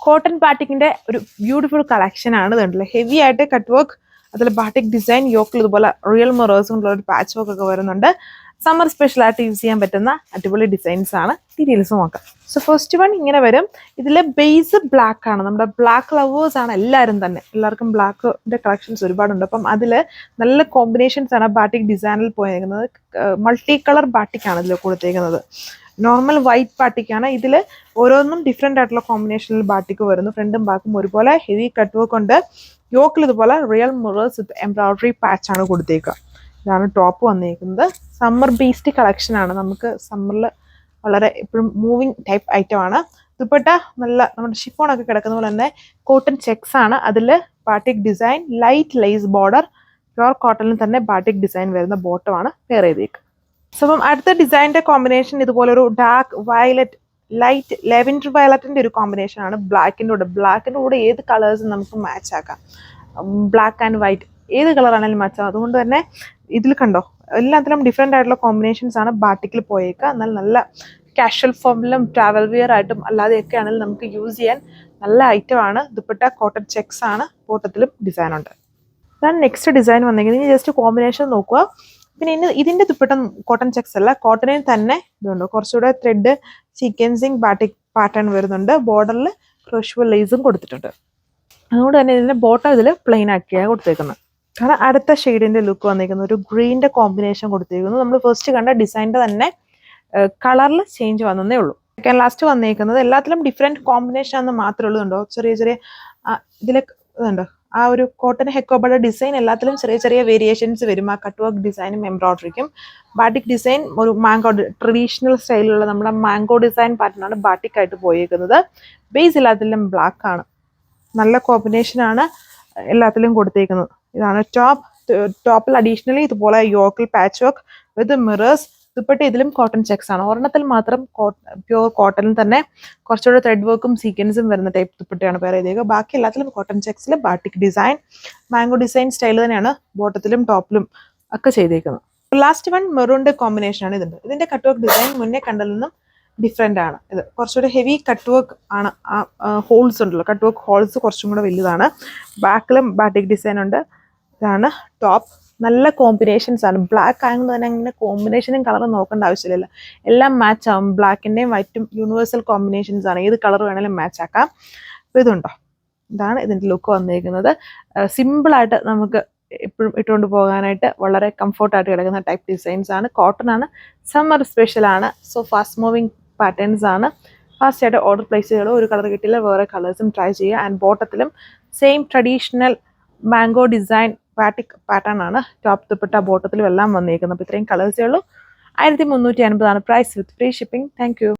Cotton ബാറ്റിക്കിന്റെ ഒരു beautiful collection ആണ് ഇതുണ്ടല്ലോ. ഹെവി ആയിട്ട് കട്ട് വർക്ക്, അതിൽ ബാറ്റിക് ഡിസൈൻ, യോക്കിൽ ഇതുപോലെ റിയൽ മിറേഴ്സ് കൊണ്ടുള്ള ഒരു പാച്ച് വർക്ക് ഒക്കെ വരുന്നുണ്ട്. സമ്മർ സ്പെഷ്യൽ ആയിട്ട് യൂസ് ചെയ്യാൻ പറ്റുന്ന അടിപൊളി ഡിസൈൻസ് ആണ്. ഡീറ്റെയിൽസ് നോക്കാം. സോ ഫസ്റ്റ് വൺ ഇങ്ങനെ വരും. ഇതിലെ ബേസ് ബ്ലാക്ക് ആണ്. നമ്മുടെ ബ്ലാക്ക് ലവേഴ്സ് ആണ് എല്ലാവരും തന്നെ. എല്ലാവർക്കും ബ്ലാക്കിന്റെ കളക്ഷൻസ് ഒരുപാടുണ്ട്. അപ്പം അതിൽ നല്ല കോമ്പിനേഷൻസ് ആണ് ബാറ്റിക് ഡിസൈനിൽ പോയിരിക്കുന്നത്. മൾട്ടി കളർ ബാറ്റിക് ആണ് ഇതിൽ കൊടുത്തേക്കുന്നത്. നോർമൽ വൈറ്റ് ബാറ്റിക്കാണ്. ഇതിൽ ഓരോന്നും ഡിഫറെൻ്റ് ആയിട്ടുള്ള കോമ്പിനേഷനിൽ ബാറ്റിക് വരുന്നു. ഫ്രണ്ടും ബാക്കും ഒരുപോലെ ഹെവി കട്ട് വർക്ക് ഉണ്ട്. യോക്കിൽ ഇതുപോലെ റിയൽ മിറേഴ്സ് വിത്ത് എംബ്രോയിഡറി പാച്ച് ആണ് കൊടുത്തേക്കുക. ഇതാണ് ടോപ്പ് വന്നിരിക്കുന്നത്. സമ്മർ ബേസ്ഡ് കളക്ഷൻ ആണ്. നമുക്ക് സമ്മറിൽ വളരെ എപ്പോഴും മൂവിങ് ടൈപ്പ് ഐറ്റം ആണ്. ദുപ്പട്ട നല്ല നമ്മുടെ ഷിഫോൺ ഒക്കെ കിടക്കുന്ന പോലെ തന്നെ കോട്ടൺ ചെക്സ് ആണ്. അതിൽ batik design, light lace border, pure കോട്ടണിൽ തന്നെ ബാറ്റിക് ഡിസൈൻ വരുന്ന ബോട്ടമാണ് പെയർ ചെയ്തേക്കുക. സോ അപ്പം അടുത്ത ഡിസൈനിന്റെ കോമ്പിനേഷൻ ഇതുപോലെ ഒരു ഡാർക്ക് വയലറ്റ്, ലൈറ്റ് ലെവൻഡർ വയലറ്റിന്റെ ഒരു കോമ്പിനേഷൻ ആണ്. ബ്ലാക്കിന്റെ കൂടെ ഏത് കളേഴ്സും നമുക്ക് മാച്ച് ആക്കാം. ബ്ലാക്ക് ആൻഡ് വൈറ്റ് ഏത് കളറാണെങ്കിലും മാച്ച് ആക്കാം. അതുകൊണ്ട് തന്നെ ഇതിൽ കണ്ടോ, എല്ലാത്തിലും ഡിഫറെൻ്റ് ആയിട്ടുള്ള കോമ്പിനേഷൻസ് ആണ് ബാറ്റിക്കിൽ പോയേക്കുക. എന്നാൽ നല്ല കാഷ്വൽ ഫോമിലും ട്രാവൽ വെയർ ആയിട്ടും അല്ലാതെയൊക്കെ ആണെങ്കിലും നമുക്ക് യൂസ് ചെയ്യാൻ നല്ല ഐറ്റം ആണ്. ദുപ്പട്ട കോട്ടൺ ചെക്സ് ആണ്. ബോട്ടത്തിലും ഡിസൈൻ ഉണ്ട്. ഇതാണ് നെക്സ്റ്റ് ഡിസൈൻ വന്നിരിക്കുന്നത്. ജസ്റ്റ് കോമ്പിനേഷൻ നോക്കുക. പിന്നെ ഇതിന്റെ ദുപ്പട്ട കോട്ടൺ ചെക്സ് അല്ല, കോട്ടണിൽ തന്നെ ഇതുണ്ട്. കുറച്ചുകൂടെ ത്രെഡ് സീക്വൻസിങ് ബാറ്റിക് പാറ്റേൺ വരുന്നുണ്ട്. ബോർഡറിൽ ക്രോഷ്വൽ ലേസും കൊടുത്തിട്ടുണ്ട്. അതുകൊണ്ട് തന്നെ ഇതിന്റെ ബോട്ടം ഇതിൽ പ്ലെയിൻ ആക്കിയാണ് കൊടുത്തേക്കുന്നത്. കാരണം അടുത്ത ഷെയ്ഡിന്റെ ലുക്ക് വന്നിരിക്കുന്നത് ഒരു ഗ്രീനിന്റെ കോമ്പിനേഷൻ കൊടുത്തിരിക്കുന്നു. നമ്മൾ ഫസ്റ്റ് കണ്ട ഡിസൈനിന്റെ തന്നെ കളറിൽ ചേഞ്ച് വന്നതേ ഉള്ളൂ. സെക്കൻഡ് ലാസ്റ്റ് വന്നിരിക്കുന്നത് എല്ലാത്തിലും ഡിഫറെന്റ് കോമ്പിനേഷൻ ആണെന്ന് മാത്രമേ ഉള്ളൂ. ചെറിയ ചെറിയ ഇതിലൊക്കെ ഇതുണ്ടോ, ആ ഒരു കോട്ടൺ ഹെക്കോബയുടെ ഡിസൈൻ എല്ലാത്തിലും ചെറിയ ചെറിയ വേരിയേഷൻസ് വരും. ആ കട്ട് വർക്ക് ഡിസൈനും എംബ്രോയിഡറിക്കും. ബാറ്റിക് ഡിസൈൻ ഒരു മാംഗോ ട്രഡീഷണൽ സ്റ്റൈലിലുള്ള നമ്മുടെ മാംഗോ ഡിസൈൻ പാറ്റേൺ ആണ് ബാറ്റിക് ആയിട്ട് പോയിരിക്കുന്നത്. ബേസ് എല്ലാത്തിലും ബ്ലാക്ക് ആണ്. നല്ല കോമ്പിനേഷൻ ആണ് എല്ലാത്തിലും കൊടുത്തേക്കുന്നത്. ഇതാണ് ടോപ്പിൽ അഡീഷണലി ഇതുപോലെ യോക്കിൽ patch work with mirrors. Dupatta ഇതിലും കോട്ടൺ ചെക്സ് ആണ്. ഒരെണ്ണത്തിൽ മാത്രം പ്യുവർ കോട്ടണിൽ തന്നെ കുറച്ചുകൂടെ ത്രെഡ് വർക്കും സീക്വൻസും വരുന്ന ടൈപ്പ് ദുപ്പട്ടയാണ് പേർ ചെയ്തേക്കുക. ബാക്കി എല്ലാത്തിലും കോട്ടൺ ചെക്സിൽ batik design, mango design style തന്നെയാണ് ബോട്ടത്തിലും ടോപ്പിലും ഒക്കെ ചെയ്തേക്കുന്നത്. ലാസ്റ്റ് വൺ മെറൂണിന്റെ കോമ്പിനേഷൻ ആണ്. ഇതിന്റെ കട്ട് വർക്ക് ഡിസൈൻ മുന്നേ കണ്ടതിൽ നിന്നും ഡിഫറെൻ്റ് ആണ്. ഇത് കുറച്ചുകൂടെ ഹെവി കട്ട് വർക്ക് ആണ്. ഹോൾസ് ഉണ്ടല്ലോ, കട്ട് വർക്ക് ഹോൾസ് കുറച്ചും കൂടെ വലുതാണ്. ബാക്കിലും ബാറ്റിക് ഡിസൈൻ ഉണ്ട്. ഇതാണ് ടോപ്പ്. നല്ല കോമ്പിനേഷൻസ് ആണ്. ബ്ലാക്ക് ആയതുകൊണ്ട് തന്നെ അങ്ങനെ കോമ്പിനേഷനും കളറും നോക്കേണ്ട ആവശ്യമില്ല. എല്ലാം മാച്ച് ആവും. ബ്ലാക്കിൻ്റെയും വൈറ്റും യൂണിവേഴ്സൽ കോമ്പിനേഷൻസ് ആണ്. ഏത് കളർ വേണമെങ്കിലും മാച്ച് ആക്കാം. അപ്പോൾ ഇതുണ്ടോ, ഇതാണ് ഇതിൻ്റെ ലുക്ക് വന്നിരിക്കുന്നത്. സിമ്പിളായിട്ട് നമുക്ക് എപ്പോഴും ഇട്ടുകൊണ്ട് പോകാനായിട്ട് വളരെ കംഫർട്ടായിട്ട് കിടക്കുന്ന ടൈപ്പ് ഡിസൈൻസ് ആണ്. കോട്ടൺ ആണ്. സമ്മർ സ്പെഷ്യൽ ആണ്. സോ ഫാസ്റ്റ് മൂവിങ് പാറ്റേൺസ് ആണ്. ഫാസ്റ്റ് ആയിട്ട് ഓർഡർ പ്ലേസ് ചെയ്യുള്ളൂ. ഒരു കളർ കിട്ടില്ല, വേറെ കളേഴ്സും ട്രൈ ചെയ്യുക. ആൻഡ് ബോട്ടത്തിലും same traditional mango design batik pattern ആണ്. ടോപ്പ് ദുപ്പട്ട ബോട്ടത്തിലും എല്ലാം വന്നിരിക്കുന്നത്. അപ്പോൾ ഇത്രയും കളേഴ്സേ ഉള്ളൂ. 1350 price with free shipping. Thank U.